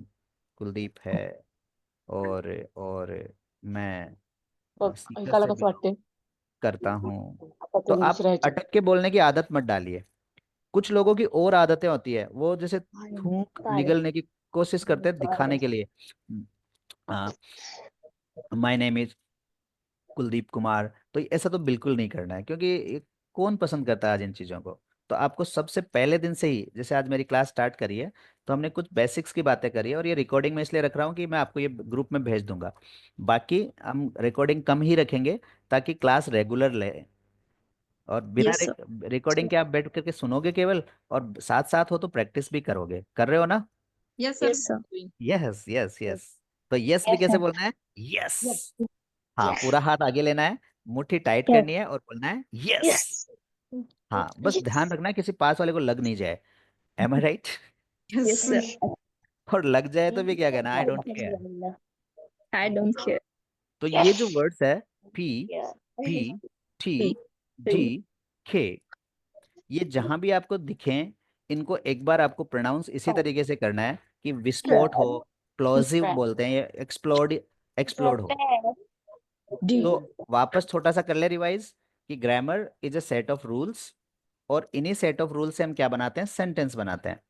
Speaker 1: कुलदीप है, और मैं
Speaker 5: बघ
Speaker 1: सीकर
Speaker 5: ऐकायला
Speaker 1: से
Speaker 5: कसं
Speaker 1: बिलोंग
Speaker 5: वाटते
Speaker 1: करता हूँ।
Speaker 5: आता
Speaker 1: तो
Speaker 5: ते
Speaker 1: आप
Speaker 5: दुसऱ्या ह्याच्यात
Speaker 1: अटक के बोलने की आदत मत डालिए। कुछ लोगों की और आदतें होती है, वो जैसे थूक
Speaker 3: Sorry.
Speaker 1: निगलने की कोशिश करते हैं दिखाने के लिए। My name is Kuldeep Kumar. तो ऐसा तो बिल्कुल नहीं करना है, क्योंकि कौन पसंद करता है आज इन चीज़ों को। तो आपको सबसे पहले दिन से ही, जैसे आज मेरी क्लास स्टार्ट करी है, तो हमने कुछ बेसिक्स की बातें करी है, और ये रिकॉर्डिंग में इसलिए रख रहा हूँ कि मैं आपको ये ग्रुप में भेज दूंगा। बाकी हम रिकॉर्डिंग कम ही रखेंगे, ताकि क्लास रेगुलर ले। और बिना
Speaker 2: Yes, sir.
Speaker 1: रिकॉर्डिंग के आप बैठ करके सुनोगे केवल, और साथ साथ हो तो प्रैक्टिस भी करोगे। कर रहे हो ना?
Speaker 4: Yes, sir.
Speaker 2: Yes, sir.
Speaker 4: Doing.
Speaker 1: Yes yes yes. तो यस भी
Speaker 3: Yes,
Speaker 1: कैसे
Speaker 3: sir.
Speaker 1: बोलना है? यस।
Speaker 5: Yes.
Speaker 1: हाँ,
Speaker 3: Yes.
Speaker 1: पूरा हाथ आगे लेना है, मुट्ठी टाइट
Speaker 3: Yes.
Speaker 1: करनी है, और बोलना है यस।
Speaker 3: Yes.
Speaker 1: हाँ, बस ध्यान
Speaker 3: Yes.
Speaker 1: रखना है किसी पास वाले को लग नहीं जाए। M I right?
Speaker 4: Yes,
Speaker 2: Yes,
Speaker 4: sir.
Speaker 2: sir.
Speaker 1: और लग जाए तो भी क्या कहना, आई don't care.
Speaker 2: I don't care.
Speaker 1: तो ये जो वर्ड्स है, पी,
Speaker 3: Yeah.
Speaker 1: जी, टी,
Speaker 2: P,
Speaker 1: जी,
Speaker 2: P.
Speaker 1: खे, ये जहां भी आपको दिखें, इनको एक बार आपको प्रोनाउंस इसी तरीके से करना है कि विस्फोट हो, प्लोजिव बोलते हैं, ये एक्सप्लोड, एक्सप्लोड हो।
Speaker 2: D.
Speaker 1: तो वापस छोटा सा कर ले रिवाइज, कि grammar is a set of rules, और इन्हीं सेट ऑफ रूल से हम क्या बनाते हैं, सेंटेंस बनाते हैं।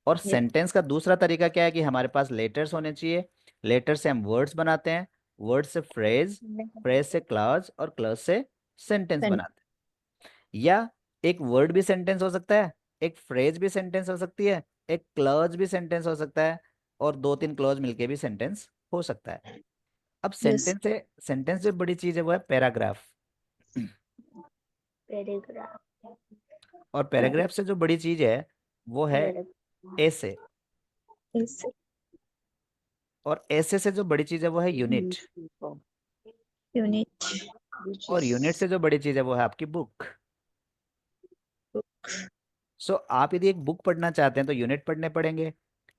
Speaker 1: और
Speaker 2: Yes.
Speaker 1: सेंटेंस का दूसरा तरीका क्या है, कि हमारे पास लेटर्स होने चाहिए। लेटर से हम वर्ड्स बनाते हैं, वर्ड से फ्रेज, फ्रेज से क्लॉज, और क्लॉज से सेंटेंस
Speaker 2: Sen-
Speaker 1: बनाते हैं। या एक वर्ड भी सेंटेंस हो सकता है, एक फ्रेज भी सेंटेंस हो सकती है, एक क्लॉज भी सेंटेंस हो सकता है, और दो तीन क्लॉज मिलके भी सेंटेंस हो सकता है। अब
Speaker 2: Yes.
Speaker 1: सेंटेंस है, सेंटेंस जो बड़ी चीज है वो है पैराग्राफ।
Speaker 3: Paragraph.
Speaker 1: और पैराग्राफ से जो बड़ी चीज है वो है ऐसे।
Speaker 2: Yes.
Speaker 1: और ऐसे से जो बड़ी चीज है वो है यूनिट।
Speaker 2: Unit.
Speaker 1: और यूनिट से जो बड़ी चीज है वो है आपकी बुक। सो आप यदि एक बुक पढ़ना चाहते हैं तो यूनिट पढ़ने पड़ेंगे।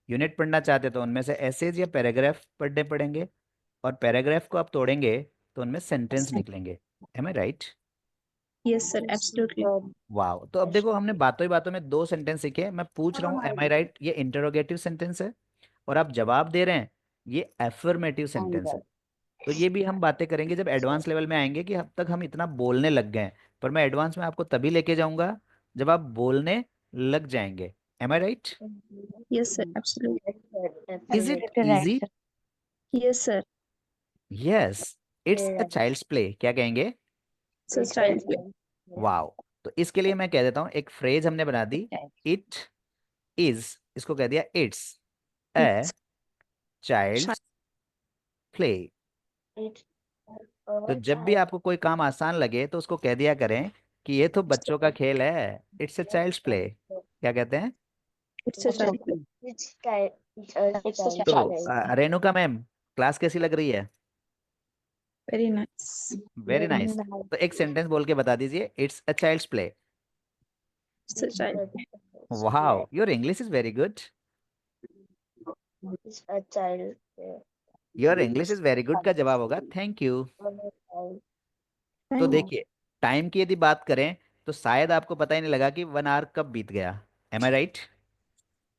Speaker 1: यूनिट पढ़ना चाहते हैं तो उनमें से एसेज या पैराग्राफ पढ़ने पड़ेंगे। और पैराग्राफ को आप तोड़ेंगे तो उनमें सेंटेंस निकलेंगे। M I right?
Speaker 2: Yes, sir. Absolutely.
Speaker 1: वाह, तो अब देखो हमने बातों ही बातों में दो सेंटेंस सीखे। मैं पूछ रहा हूँ एम आई राइट, ये इंटरोगेटिव सेंटेंस है, और आप जवाब दे रहे हैं, ये एफर्मेटिव सेंटेंस है। तो ये भी हम बातें करेंगे जब एडवांस लेवल में आएंगे, कि अब तक हम इतना बोलने लग गए हैं, पर मैं एडवांस में आपको तभी लेके जाऊंगा जब आप बोलने लग जाएंगे। Am I right?
Speaker 2: Yes, sir. Absolutely.
Speaker 1: इज इट इजी?
Speaker 2: Yes, sir.
Speaker 1: Yes, it's a child's play, क्या कहेंगे?
Speaker 2: So child play.
Speaker 1: वाओ। तो इसके लिए मैं कह देता हूँ, एक फ्रेज हमने बना दी, इट इज, इसको कह दिया it's a
Speaker 2: It's
Speaker 1: child's play. तो जब भी आपको कोई काम आसान लगे तो उसको कह दिया करें कि ये तो बच्चों का खेल है, इट्स अ चाइल्ड्स प्ले। क्या कहते हैं?
Speaker 2: it's a child play.
Speaker 1: तो रेणुका मैम, क्लास कैसी लग रही है?
Speaker 2: Very nice.
Speaker 1: Very nice. तो एक सेंटेंस बोल के बता दीजिए, it's a child's play.
Speaker 2: It's a child play.
Speaker 1: Wow, your English is very good.
Speaker 3: It's a child.
Speaker 1: Your English is very good का जवाब होगा थैंक यू। तो
Speaker 2: Thank
Speaker 1: देखिए, टाइम की यदि बात करें तो शायद आपको पता ही नहीं लगा कि 1 आवर कब बीत गया। M I right?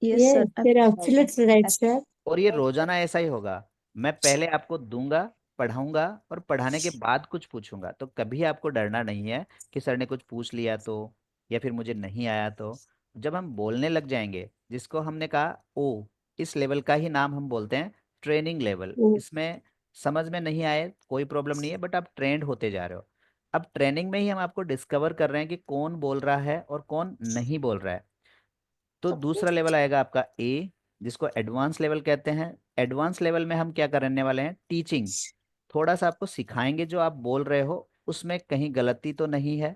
Speaker 2: Yes, sir.
Speaker 6: Yes, you're absolutely right, sir.
Speaker 1: और ये रोजाना ऐसा ही होगा। मैं पहले आपको दूंगा, पढ़ाऊंगा, और पढ़ाने के बाद कुछ पूछूंगा। तो कभी आपको डरना नहीं है कि सर ने कुछ पूछ लिया तो, या फिर मुझे नहीं आया तो। जब हम बोलने लग जाएंगे, जिसको हमने कहा ओ, इस लेवल का ही नाम हम बोलते हैं ट्रेनिंग लेवल।
Speaker 6: Mm.
Speaker 1: इसमें समझ में नहीं आए कोई प्रॉब्लम नहीं है, बट आप ट्रेंड होते जा रहे हो। अब ट्रेनिंग में ही हम आपको डिस्कवर कर रहे हैं कि कौन बोल रहा है और कौन नहीं बोल रहा है। तो दूसरा लेवल आएगा आपका ए, जिसको एडवांस लेवल कहते हैं। एडवांस लेवल में हम क्या करने वाले हैं, टीचिंग। थोड़ा सा आपको सिखाएंगे, जो आप बोल रहे हो उसमें कहीं गलती तो नहीं है,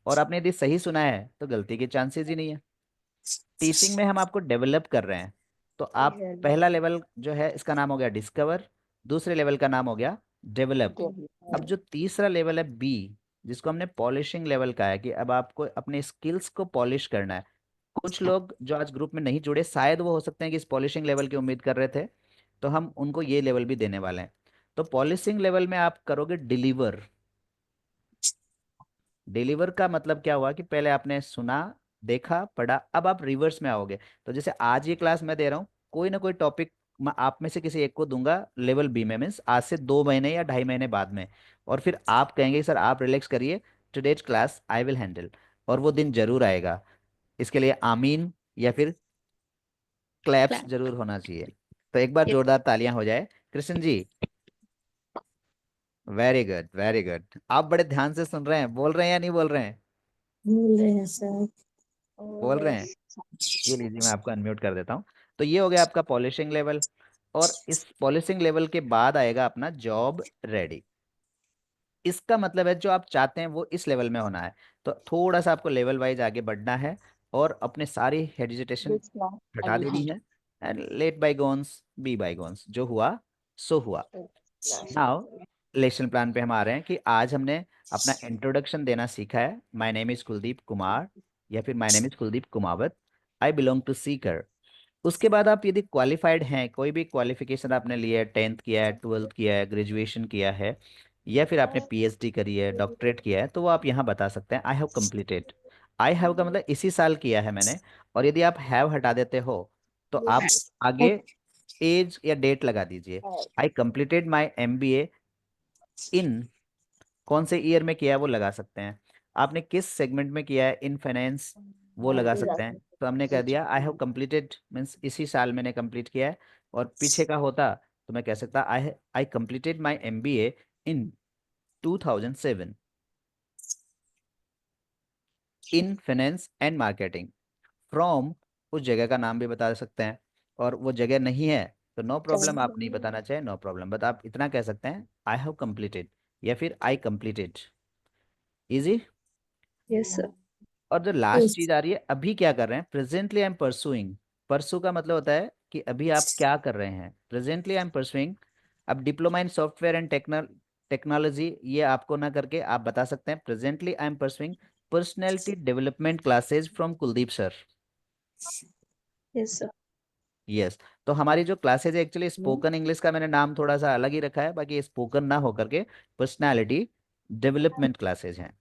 Speaker 1: और आपने यदि सही सुना है तो गलती के चांसेस ही नहीं है। टीचिंग में हम आपको डेवलप कर रहे हैं। तो आप, पहला लेवल जो है इसका नाम हो गया डिस्कवर, दूसरे लेवल का नाम हो गया डेवलप। अब जो तीसरा लेवल है बी, जिसको हमने पॉलिशिंग लेवल कहा है, कि अब आपको अपने स्किल्स को पॉलिश करना है। कुछ लोग जो आज ग्रुप में नहीं जुड़े, शायद वो हो सकते हैं कि इस पॉलिशिंग लेवल की उम्मीद कर रहे थे, तो हम उनको ये लेवल भी देने वाले हैं। तो पॉलिशिंग लेवल में आप करोगे डिलीवर। डिलीवर का मतलब क्या हुआ, कि पहले आपने सुना, देखा पढ़ा, अब आप रिवर्स में आओगे। तो जैसे आज ये क्लास मैं दे रहा हूँ, कोई ना कोई टॉपिक मैं आप में से किसी एक को दूंगा लेवल बी में, मीन्स आज से 2 महीने या 2.5 महीने बाद में, और फिर आप कहेंगे सर आप रिलैक्स करिए, today's class I will handle, और वो दिन जरूर आएगा। इसके लिए आमीन या फिर क्लैप्स
Speaker 3: Clap.
Speaker 1: जरूर होना चाहिए। तो एक बार
Speaker 3: Yep.
Speaker 1: जोरदार तालियां हो जाए Krishna ji. Very good very good. आप बड़े ध्यान से सुन रहे हैं, बोल रहे हैं या नहीं बोल रहे हैं?
Speaker 6: बोल रहे हैं सर।
Speaker 1: बोल रहे हैं। ये लीजिए मैं आपको अनम्यूट कर देता हूँ। तो ये हो गया आपका पॉलिशिंग लेवल, और इस पॉलिशिंग लेवल के बाद आएगा अपना जॉब रेडी। इसका मतलब है जो आप चाहते हैं वो इस लेवल में होना है, तो थोड़ा सा आपको लेवल वाइज आगे बढ़ना है और अपने सारी हेजिटेशन
Speaker 5: This now I
Speaker 1: हटा
Speaker 5: will
Speaker 1: देनी है, एंड लेट बाईगोन्स बी बाईगोन्स, जो हुआ सो हुआ। नाउ लेसन प्लान पे हम आ रहे हैं कि आज हमने अपना इंट्रोडक्शन देना सीखा है, my name is Kuldeep Kumar या फिर my name is Kuldeep Kumawat, I belong to Sikar. उसके बाद आप यदि क्वालिफाइड हैं, कोई भी क्वालिफिकेशन आपने लिया है, 10th किया है, 12th किया है, ग्रेजुएशन किया है, या फिर आपने पीएचडी करी है, डॉक्टरेट किया है, तो वो आप यहाँ बता सकते हैं I have completed. I have का मतलब इसी साल किया है मैंने, और यदि आप हैव हटा देते हो तो आप आगे एज या डेट लगा दीजिए। I completed my MBA in, कौन से ईयर में किया है वो लगा सकते हैं। आपने किस सेगमेंट में किया है, इन फाइनेंस, वो लगा सकते हैं। तो हमने कह दिया आई हैव कंप्लीटेड मीन्स इसी साल मैंने कंप्लीट किया है, और पीछे का होता तो मैं कह सकता I completed my MBA in 2007 in finance and marketing from, उस जगह का नाम भी बता सकते हैं, और वो जगह नहीं है तो नो प्रॉब्लम, आप नहीं बताना चाहे नो प्रॉब्लम, बट आप इतना कह सकते हैं आई हैव कंप्लीटेड या फिर I completed. Easy.
Speaker 3: Yes, sir.
Speaker 1: और जो लास्ट
Speaker 6: Yes.
Speaker 1: चीज आ रही है, अभी क्या कर रहे हैं, प्रेजेंटली आई एम परसुइंग। परसू का मतलब होता है कि अभी आप क्या कर रहे हैं, प्रेजेंटली आई एम परसुइंग। अब diploma in software and technology ये आपको ना करके आप बता सकते हैं presently I am pursuing personality development classes from Kuldeep sir.
Speaker 3: Yes, sir.
Speaker 1: Yes. तो हमारी जो क्लासेज है एक्चुअली स्पोकन इंग्लिश का मैंने नाम थोड़ा सा अलग ही रखा है, बाकी स्पोकन ना होकर के पर्सनैलिटी डेवलपमेंट क्लासेज हैं।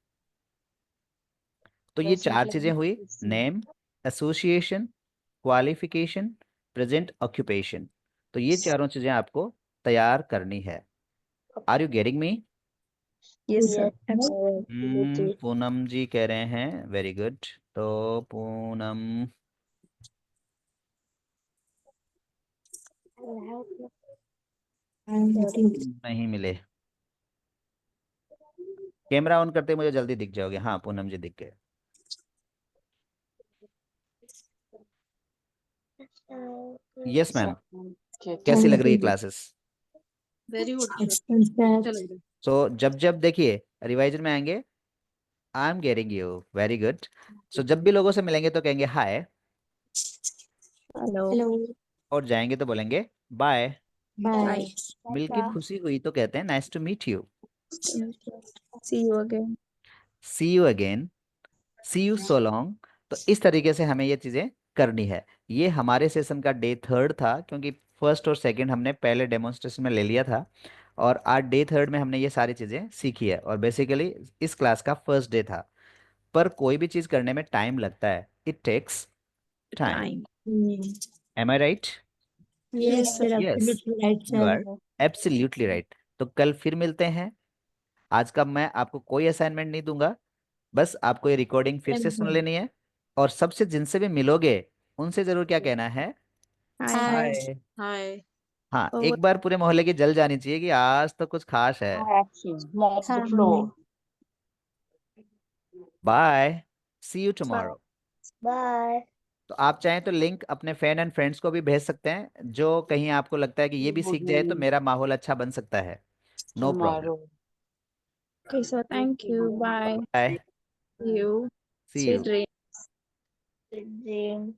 Speaker 1: तो ये चार चीजें हुई, name, association, qualification, present occupation. तो ये चारों चीजें आपको तैयार करनी है। Are you getting me?
Speaker 3: Yes, sir.
Speaker 6: Yes.
Speaker 3: Absolutely.
Speaker 1: Poonam ji कह रहे हैं वेरी गुड। तो पूनम
Speaker 6: I'm getting
Speaker 1: नहीं मिले, कैमरा ऑन करते मुझे जल्दी दिख जाओगे। हाँ पूनम जी दिख गए। Yes ma'am. कैसी लग रही है classes?
Speaker 4: Very good sir,
Speaker 6: excellent, sir.
Speaker 4: अच्छा लग रहा है।
Speaker 1: सो जब जब देखिए रिवाइजन में आएंगे, I am getting you very good. So जब भी लोगों से मिलेंगे तो कहेंगे हाय,
Speaker 3: Hello.
Speaker 6: Hello.
Speaker 1: और जाएंगे तो बोलेंगे बाय।
Speaker 6: Bye.
Speaker 1: मिलके खुशी हुई तो कहते हैं nice to meet you,
Speaker 3: See you again.
Speaker 1: See you again, see you so long. तो इस तरीके से हमें ये चीज़ें करनी है। ये हमारे सेशन का डे 3rd था, क्योंकि फर्स्ट और सेकंड हमने पहले डेमोन्स्ट्रेशन में ले लिया था, और आज डे 3rd में हमने ये सारी चीज़ें सीखी है, और बेसिकली इस क्लास का फर्स्ट डे था। पर कोई भी चीज़ करने में टाइम लगता है, it takes time.
Speaker 3: Time.
Speaker 1: Am I right?
Speaker 6: Yes, sir.
Speaker 1: Yes,
Speaker 6: Absolutely right,
Speaker 1: you
Speaker 6: sir.
Speaker 1: Are absolutely right. तो कल फिर मिलते हैं। आज का मैं आपको कोई असाइनमेंट नहीं दूंगा, बस आपको ये रिकॉर्डिंग फिर से सुन लेनी है, और सबसे जिनसे भी मिलोगे उनसे जरूर क्या कहना है,
Speaker 3: Hi.
Speaker 6: Hi.
Speaker 1: हाय।
Speaker 4: हाय।
Speaker 1: हाँ,
Speaker 3: Oh,
Speaker 1: एक बार पूरे मोहल्ले की जल जानी चाहिए कि आज तो कुछ खास है।
Speaker 5: Mop the
Speaker 6: Hi.
Speaker 5: floor.
Speaker 1: Bye, see you tomorrow.
Speaker 3: bye.
Speaker 1: तो आप चाहें तो लिंक अपने फैन एंड फ्रेंड्स को भी भेज सकते हैं, जो कहीं आपको लगता है कि ये भी सीख जाए तो मेरा माहौल अच्छा बन सकता है। No problem.
Speaker 5: Tomorrow.
Speaker 3: Okay, so thank you. Bye.
Speaker 1: Bye,
Speaker 3: See you.
Speaker 1: See
Speaker 3: Sweet
Speaker 1: you.
Speaker 3: dreams. Sweet dreams.